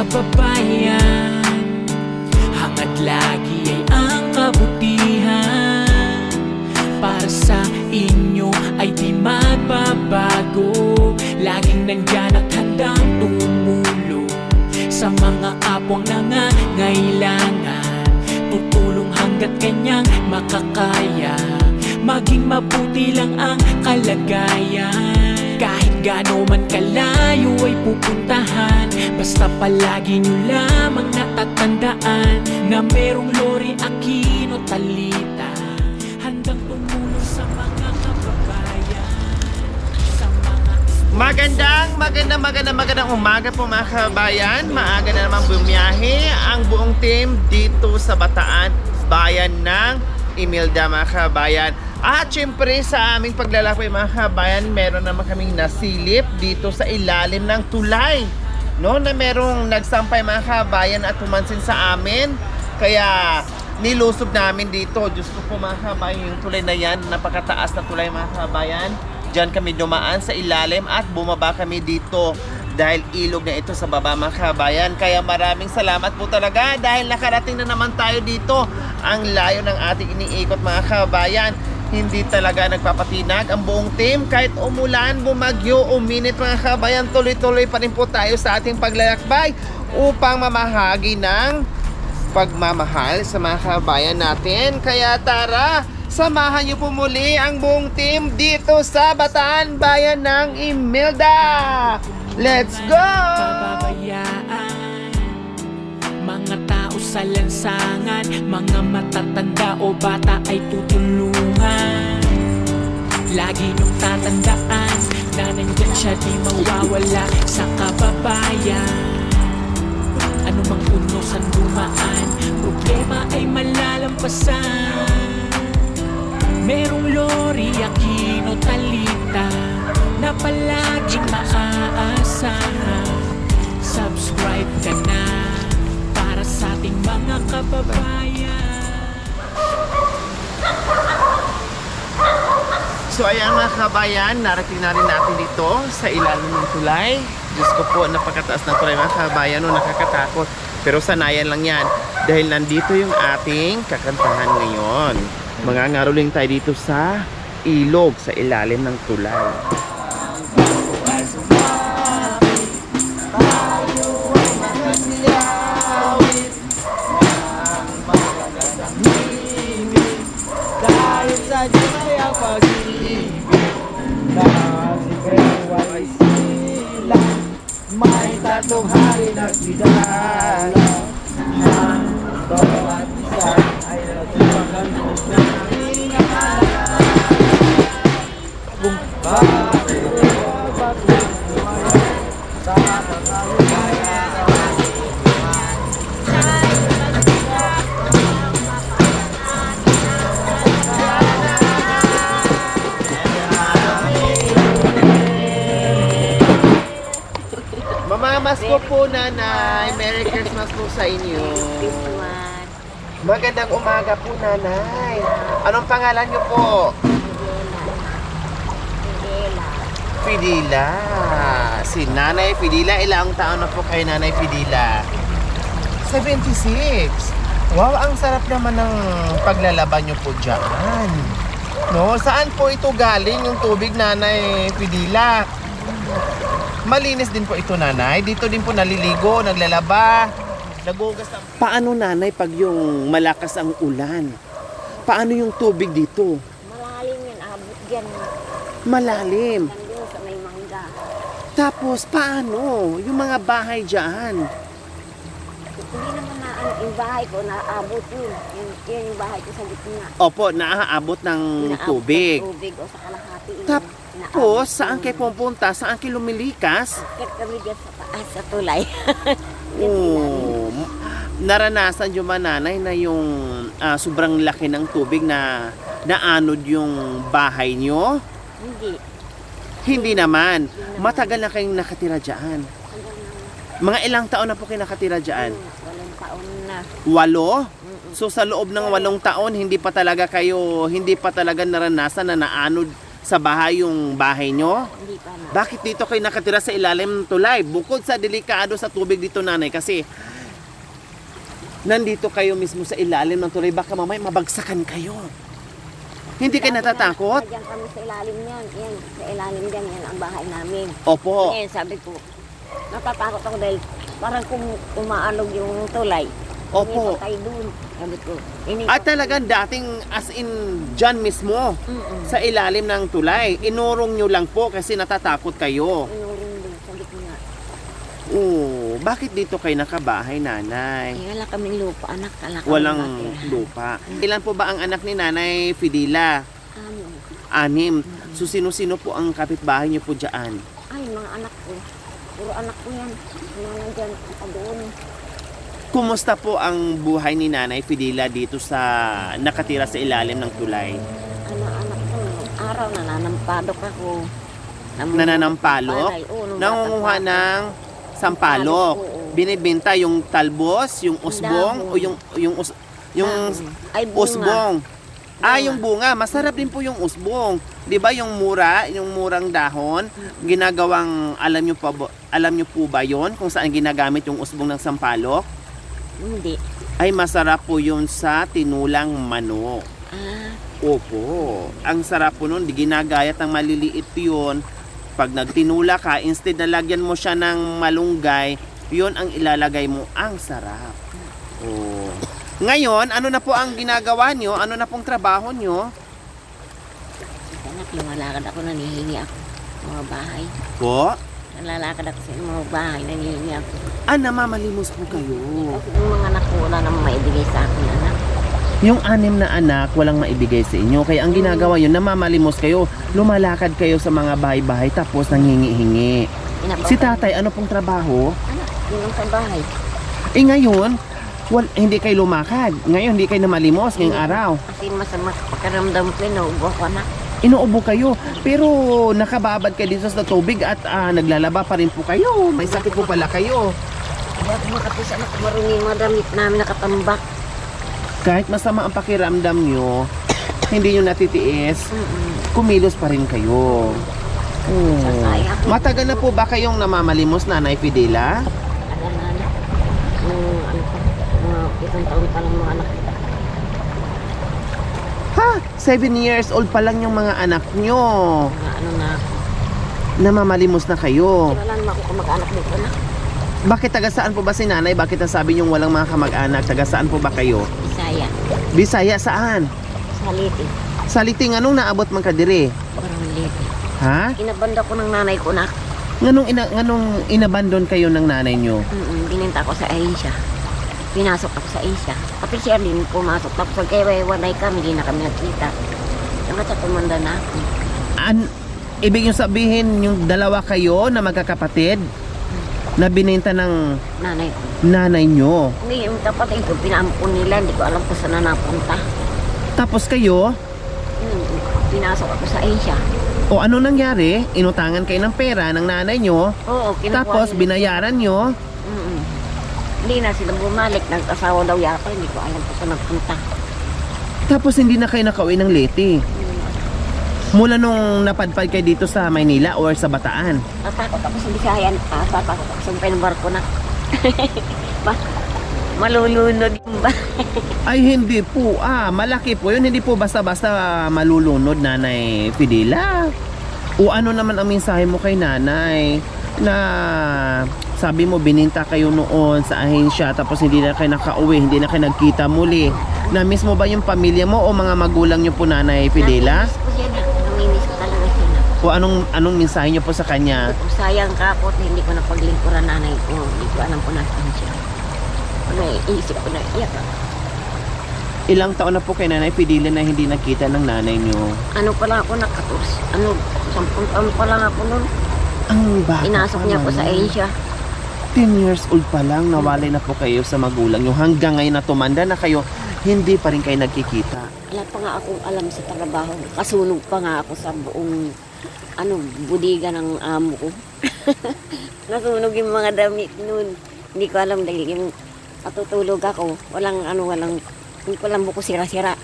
kababayan, hangad lagi ay ang kabutihan. Para sa inyo ay di magbabago, laging nandyan at handang tumulong sa mga kapwang nangangailangan. Tutulong hanggat kanyang makakaya, maging mabuti lang ang kalagayan. Kahit gaano man kalayo ay pupuntahan, basta palagi nyo lamang natatandaan na merong Lori Aquino Talita, handang tumulong sa mga kababayan, sa mga Magandang umaga po mga kabayan. Maaga na naman bumiyahe ang buong team dito sa Bataan, bayan ng Imelda mga kabayan. At syempre sa aming paglalakbay mga kabayan, meron naman kaming nasilip dito sa ilalim ng tulay, no, na merong nagsampay mga kabayan at tumansin sa amin. Kaya nilusob namin dito. Diyos ko po mga kabayan, yung tulay na yan, napakataas na tulay mga kabayan. Diyan kami dumaan sa ilalim at bumaba kami dito dahil ilog na ito sa baba mga kabayan. Kaya maraming salamat po talaga dahil nakarating na naman tayo dito. Ang layo ng ating iniikot mga kabayan. Hindi talaga nagpapatinag ang buong team. Kahit umulan, bumagyo, uminit mga kabayan, tuloy-tuloy pa rin po tayo sa ating paglalakbay upang mamahagi ng pagmamahal sa mga kabayan natin. Kaya tara, samahan niyo po muli ang buong team dito sa Bataan, bayan ng Imelda. Let's go! kababayaan, mga tao sa lansangan, mga matatanda o bata ay tutulungan. Lagi niyong tatandaan na nandyan siya, di mawawala sa kababayan. Anumang unos ang dumaan, problema ay malalampasan. Merong Lori Aquino Talita na palaging maaasahan. Subscribe ka na para sa ating mga kababayan. So ayan mga kabayan, narating na rin natin dito sa ilalim ng tulay. Diyos ko po, napakataas ng tulay mga kabayan, no, nakakatakot. Pero sanayan lang yan dahil nandito yung ating kakantahan ngayon. Mangangaroling tayo dito sa ilog, sa ilalim ng tulay. Dahil sa Diyos ay ang pag-ibig, nakasigayway sila. May tatlong hari nagsidala, ang bawat isa ay nagpagandog na aming akala. Kung bakit sa kakalagayan Mamamasko po nanay, Merry Christmas po sa inyo. Magandang umaga po nanay. Anong pangalan niyo po? Fidila. Si Nanay Fidila, ilang taon na po kay Nanay Fidila? 76. Wow, ang sarap naman ng paglalaban niyo po dyan. No, saan po ito galing yung tubig Nanay Fidila? Malinis din po ito nanay. Dito din po naliligo, naglalaba, nagugas ng... Paano nanay pag yung malakas ang ulan? Paano yung tubig dito? Malalim yan, abot yan. Malalim. Nandun sa may mangga. Tapos paano? Yung mga bahay dyan? Hindi naman na yung bahay ko, naabot yun. Yun yung bahay ko sa gitna. Opo, naaabot ng tubig. Tubig o sa kalahati. Tapos, saan kayo pupunta? Saan kayo lumilikas? Bakit kami dyan sa taas sa tulay? Oh, naranasan yung mananay na yung sobrang laki ng tubig na naanod yung bahay nyo? Hindi. Hindi naman. Matagal na kayong nakatira dyan. Mga ilang taon na po kayo nakatira dyan? 8 taon na. 8? So sa loob ng 8 taon, hindi pa talaga naranasan na naanod sa bahay yung bahay nyo? Hindi pa na. Bakit dito kayo nakatira sa ilalim ng tulay? Bukod sa delikado sa tubig dito, nanay, kasi nandito kayo mismo sa ilalim ng tulay, baka mamaya mabagsakan kayo. Hindi kayo natatakot? Diyan kami sa ilalim niyan. Yan, sa ilalim diyan, yan ang bahay namin. Opo. Ngayon, sabi ko, natatakot ako dahil parang umaalog yung tulay. Opo. Umipat tayo dun. Sabi ko, At talagang dating as in dyan mismo, sa ilalim ng tulay, inurong nyo lang po kasi natatakot kayo. Inuring din sa gitna. Oo, bakit dito kayo nakabahay, nanay? Eh, wala kaming lupa, anak. Walang lupa. Ilan po ba ang anak ni Nanay Fidila? Ano? 6. So sino-sino po ang kapitbahay niyo po dyan? Ay, mga anak ko. Puro anak ko yan. Mga nandyan, doon. Kumusta po ang buhay ni Nanay Fidila dito sa nakatira sa ilalim ng tulay? Anak ko, nung araw nananampalok ako. Nananampalok? Oo, nung Nangunguha bata pa ng sampalok. Oo. Binibenta yung talbos, yung usbong, o yung Ay, bunga. usbong. Yung bunga, masarap din po yung usbong. 'Di ba yung murang dahon, ginagawang alam niyo po ba 'yon kung saan ginagamit yung usbong ng sampalok? Hindi. Ay masarap po 'yun sa tinulang manok. Ah, Opo. Ang sarap po nun, di ginagayat ng maliliit 'yun. Pag nagtinula ka, instead na lagyan mo siya ng malunggay, 'yun ang ilalagay mo, ang sarap. Oh. Ngayon, ano na po ang ginagawa nyo? Ano na pong trabaho nyo? anak, lumalakad ako, nanihingi ako. Mga bahay. Po? Nalalakad ako sa mga bahay, nanihingi ako. Namamalimos po kayo. Kasi yung mga anak ko, wala namang maibigay sa akin, anak. Yung 6 na anak, walang maibigay sa inyo. Kaya ang ginagawa yun, namamalimos kayo. Lumalakad kayo sa mga bahay-bahay tapos nanghingi-hingi. Si tatay, ano pong trabaho? Anak, yun lang sa bahay. Ngayon, hindi kayo lumakad. Ngayon, hindi kayo namalimos ngayong araw. Kasi masama pagkaramdam ko, naubo ako, anak. Inuubo kayo. Pero nakababad kayo dito sa tubig at naglalaba pa rin po kayo. May sakit po pala kayo. Hindi ako makapis, anak. Marumi yung mga damit namin nakatambak. Kahit masama ang pakiramdam nyo, hindi nyo natitiis, kumilos pa rin kayo. Sasay ako. Matagal na po ba kayong namamalimos, Nanay Fidela? Ano na, anak. Ano pa, mga 7 taon pa lang mga anak ko. Ha? 7 years old pa lang yung mga anak nyo. Mga ano na ako. Namamalimos na kayo. Wala naman ako kamag-anak dito, anak. Bakit taga saan po ba si Nanay? Bakit nasabi nyo walang mga kamag-anak? Taga saan po ba kayo? Bisaya. Bisaya saan? Saliti. Sa Liting, anong naabot man kadiri? Parang liti. Ha? Inabanda ko ng nanay ko, anak. Nganong inabandon kayo ng nanay nyo? Bininta ko sa Asia. Pinasok ako sa Asia. Pati siya din pumasok. Tapos pagkaiwanay kami, hindi na kami nagkita. Hanggang sa tumanda na ako. Ibig yung sabihin, yung dalawa kayo na magkakapatid na bininta ng Nanay ko. nanay nyo. Hindi, yung kapatid ko, pinaampun nila. Hindi ko alam kung saan na napunta. Tapos kayo, Pinasok ako sa Asia. o ano nangyari? Inutangan kayo ng pera ng nanay nyo, Oo, kinukuha tapos nila. binayaran nyo, Hindi na sila bumalik. Nag-asawa daw yata. Hindi ko alam kung saan nagpunta. tapos hindi na kayo nakauwi ng Leyte. Mula nung napadpad kayo dito sa Maynila or sa Bataan. Natakot ako sa Bisayan. Tatakot ako sa barko na. Malulunod yung ba? Ay hindi po, malaki po yun. Hindi po basta-basta malulunod, Nanay Fidela. O ano naman ang mensahe mo kay nanay na sabi mo bininta kayo noon sa ahensya tapos hindi na kayo nakauwi, hindi na kayo nagkita muli. Na-miss mo ba yung pamilya mo o mga magulang nyo po, Nanay Fidela? Namimiss ko siya na. Namimiss ko talaga siya na. O anong mensahe nyo po sa kanya? Kung sayang ka ako at hindi ko napaglingkuran nanay ko. Hindi ko alam kung nasaan siya. May isip ko na iyak. Ilang taon na po kay Nanay Fidela na hindi nakita ng nanay nyo? Ano pala ako nakatus? 10 taon pa lang ako nun. Ang bata Inasok pa niya ako sa naman. Asia. 10 years old pa lang, nawalay na po kayo sa magulang nyo. Hanggang ngayon na tumanda na kayo, hindi pa rin kayo nagkikita. Wala pa nga akong alam sa trabaho. Kasunog pa nga ako sa buong budiga ng amo ko. Nasunog yung mga damit nun. Hindi ko alam dahil yung natutulog ako. Hindi ko alam buko sira-sira.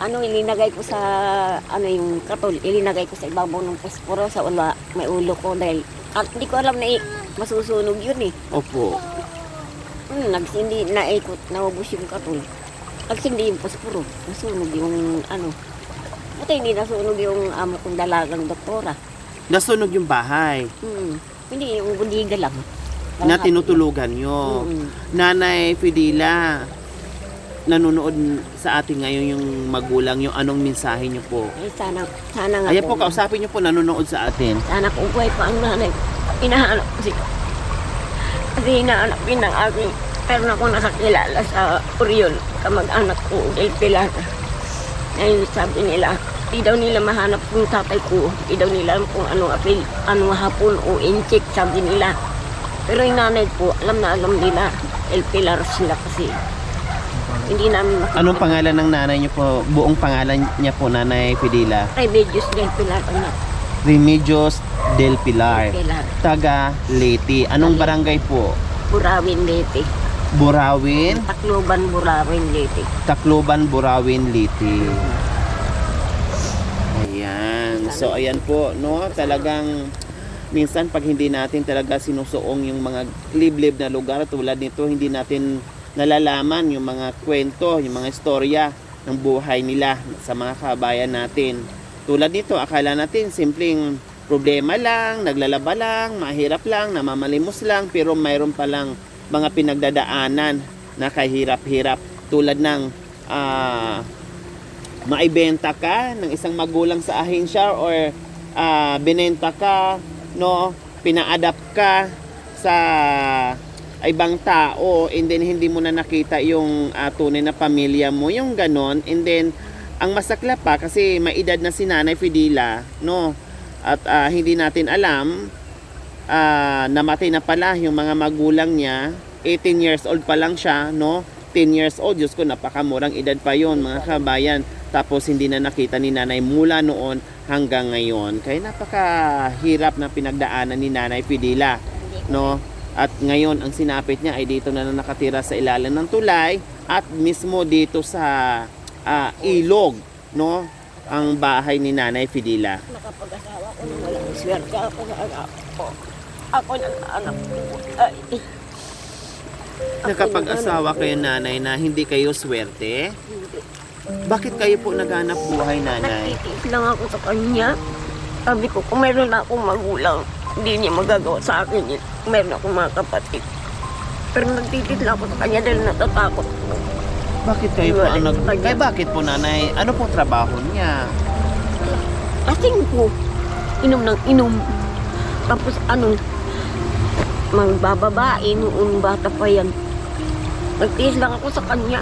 ilinagay ko sa, yung katol, ilinagay ko sa ibabaw ng posporo sa may ulo ko dahil, at hindi ko alam na masusunog yun eh. Opo. Nagsindi, naikot, naubos yung katol. Nagsindi yung posporo, nasunog yung, Buti hindi nasunog yung amo kong dalagang doktora. Nasunog yung bahay Hindi, yung budiga lang. na tinutulugan nyo. Nanay Fidila, nanonood sa atin ngayon yung magulang, yung anong mensahe nyo po? Eh, sana nga Ayan po, kausapin nyo po, nanonood sa atin. Sana kung buhay pa ang nanay ko. Hinahanap ko siya. Kasi hinahanap din ng aking, pero ako nakakilala sa Oriol, kamag-anak ko, Del Pilar. Ngayon sabi nila, di daw nila mahanap yung tatay ko. Di daw nila alam kung ano hapon o incheck, sabi nila. Pero yung nanay ko, alam na alam nila, El Pilar sila kasi. Hindi namin makikita. Anong pangalan ng nanay nyo po? Buong pangalan niya po, Nanay Fidila? Remedios Del Pilar, anak. Remedios Del Pilar. Pilar. Taga Leyte. Anong barangay po? Burawin, Leyte. Burawin? Tacloban, Burawin, Leyte. Tacloban, Burawin, Leyte. Ayan. So, ayan po, no? Talagang minsan pag hindi natin talaga sinusuong yung mga liblib na lugar tulad nito, hindi natin nalalaman yung mga kwento, yung mga istorya ng buhay nila sa mga kabayan natin. Tulad nito, akala natin simpleng problema lang, naglalaba lang, mahirap lang, namamalimos lang, pero mayroon palang mga pinagdadaanan na kahirap-hirap tulad ng maibenta ka ng isang magulang sa ahensya or binenta ka, no, pina-adapt ka sa ibang tao and then hindi mo na nakita yung tunay na pamilya mo, yung ganon. And then ang masakla pa kasi may edad na si Nanay Fidila, no, at hindi natin alam, namatay na pala yung mga magulang niya. 18 years old pa lang siya, no, 10 years old, Diyos ko, napakamurang edad pa yon, mga kabayan. Tapos hindi na nakita ni nanay mula noon hanggang ngayon. Kaya napakahirap na pinagdaanan ni Nanay Fidila, no. At ngayon ang sinapit niya ay dito na nakatira sa ilalim ng tulay at mismo dito sa ilog, no, ang bahay ni Nanay Fidila. Nakapag-asawa ko nang walang swerte ako sa anak ko. Ako ng anak ko. Nakapag-asawa kayo, nanay, na hindi kayo swerte? Hindi. Bakit kayo po naghanap buhay, nanay? Nagtitiis lang ako sa kanya. Sabi ko, kung meron na akong magulang, hindi niya magagawa sa akin yun. Meron akong mga kapatid. Pero nagtitiis lang ako sa kanya dahil natatakot ko. Bakit kayo po ang Kaya bakit po, nanay? Ano po trabaho niya? Asing ko, inom ng inom. Tapos magbababae noon bata pa yan. Nagtiis lang ako sa kanya.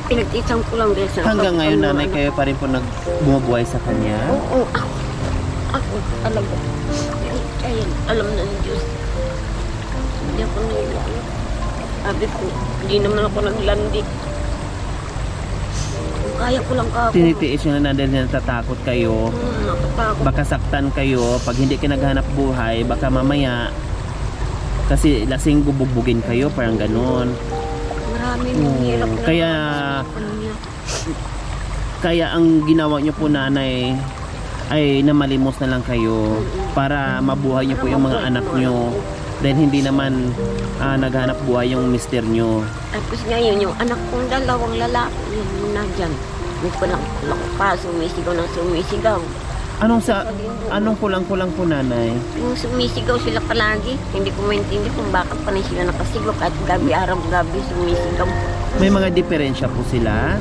Pinagtiisan ko lang dahil sa Hanggang ngayon, nanay, kayo pa rin po bumubuhay sa kanya? Oo, ako talaga. Ayun, alam na ng Diyos. Hindi ako nilala. Sabi ko, hindi naman ako naglandi. Kaya ko lang kako. Tinitiis nyo na dahil natatakot kayo. Nakatakot. Baka saktan kayo. Pag hindi ka naghanap buhay, baka mamaya kasi lasing bubugbugin kayo, parang ganun. Marami nang hirap na Kaya- sa kanya. Kaya ang ginawa nyo po, nanay, ay namalimos na lang kayo para mabuhay nyo po yung mga anak nyo. Dahil hindi naman naghanap buhay yung mister nyo. Tapos ngayon, yung anak kong dalawang lalaki, yung nandyan. May kulang pa, sumisigaw ng sumisigaw. Anong kulang-kulang po, nanay? Yung sumisigaw sila palagi, hindi ko maintindihan kung bakit pa rin sila nakasigaw kahit gabi, araw-gabi sumisigaw. May mga diferensya po sila?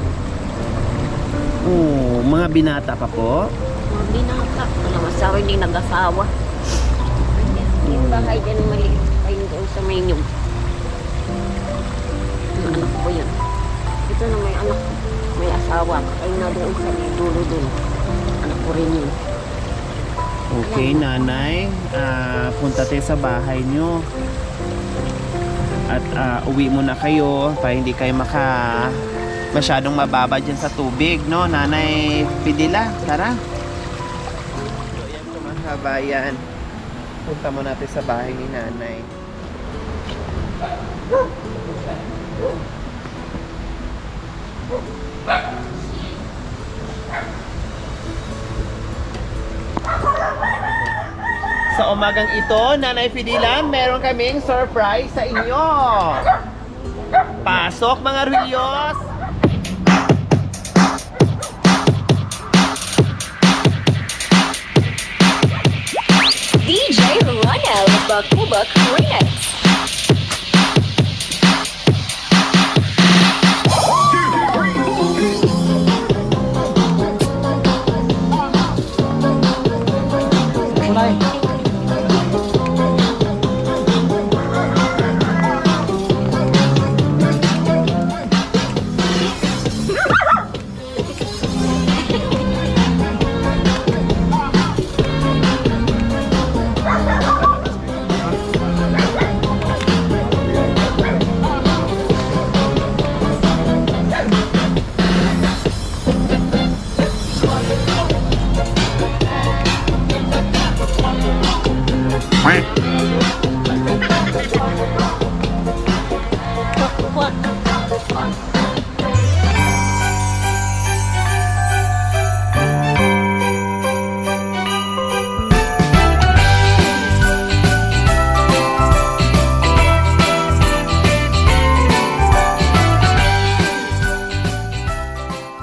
Oo, mga binata pa po? Mga binata, walang asawa, hindi nag-asawa. Yung bahay dyan maliit, ayun doon sa may nyug. Yung anak ko yun. Ito na may anak ko, may asawa. Ayun na doon sa may dulo doon. Anak ko rin yun. Okay, nanay. Punta tayo sa bahay nyo. At uwi muna kayo para hindi kayo masyadong mababa dyan sa tubig, no? Nanay Fidila, tara. So, yan po, mga kabayan. Punta muna natin sa bahay ni nanay. Sa umagang ito, Nanay Fidila, meron kaming surprise sa inyo. Pasok mga Ruilyos! DJ Ronel Bakubak Remix. Kulay.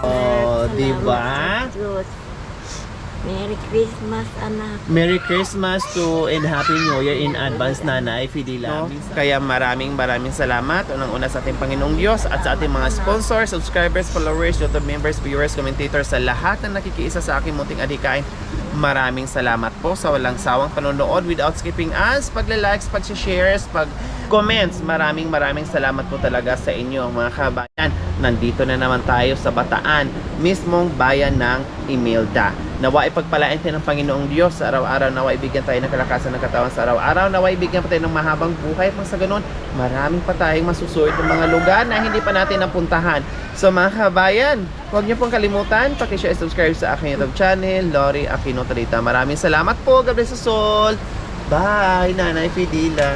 Oh, di ba? Diyos. Merry Christmas, anak. Merry Christmas to and Happy New Year in advance, Nanay Fidila. Kaya maraming salamat unang-una sa ating Panginoong Diyos at sa ating mga sponsors, subscribers, followers, YouTube members, viewers, commentators, sa lahat na nakikiisa sa aking munting adhikain. Maraming salamat po sa walang sawang panonood without skipping ads, pagla-likes, pag-shares, pag-comments. Maraming salamat po talaga sa inyo mga kabayan. Nandito na naman tayo sa Bataan, mismong bayan ng Imelda. Nawa ipagpalain tayo ng Panginoong Diyos sa araw-araw. Nawa ibigyan tayo ng kalakasan ng katawan sa araw-araw. Nawa ibigyan pa tayo ng mahabang buhay. Pang sa ganun, maraming pa tayong masusulit ng mga lugar na hindi pa natin napuntahan. So mga kabayan, huwag niyo pong kalimutan, pakishare at subscribe sa aking YouTube channel, Lori Aquino Talita. Maraming salamat po. God bless us all. Bye, Nanay Fidila.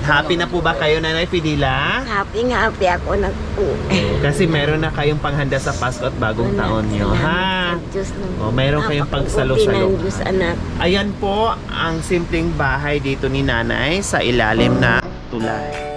Happy na po ba kayo, Nanay Fidila? Happy ako Kasi meron na kayong panghanda sa Pasko at bagong taon nyo, ha? O, meron kayong pagsalo-salo. Diyos, anak. Ayan po ang simpleng bahay dito ni Nanay sa ilalim ng tulay.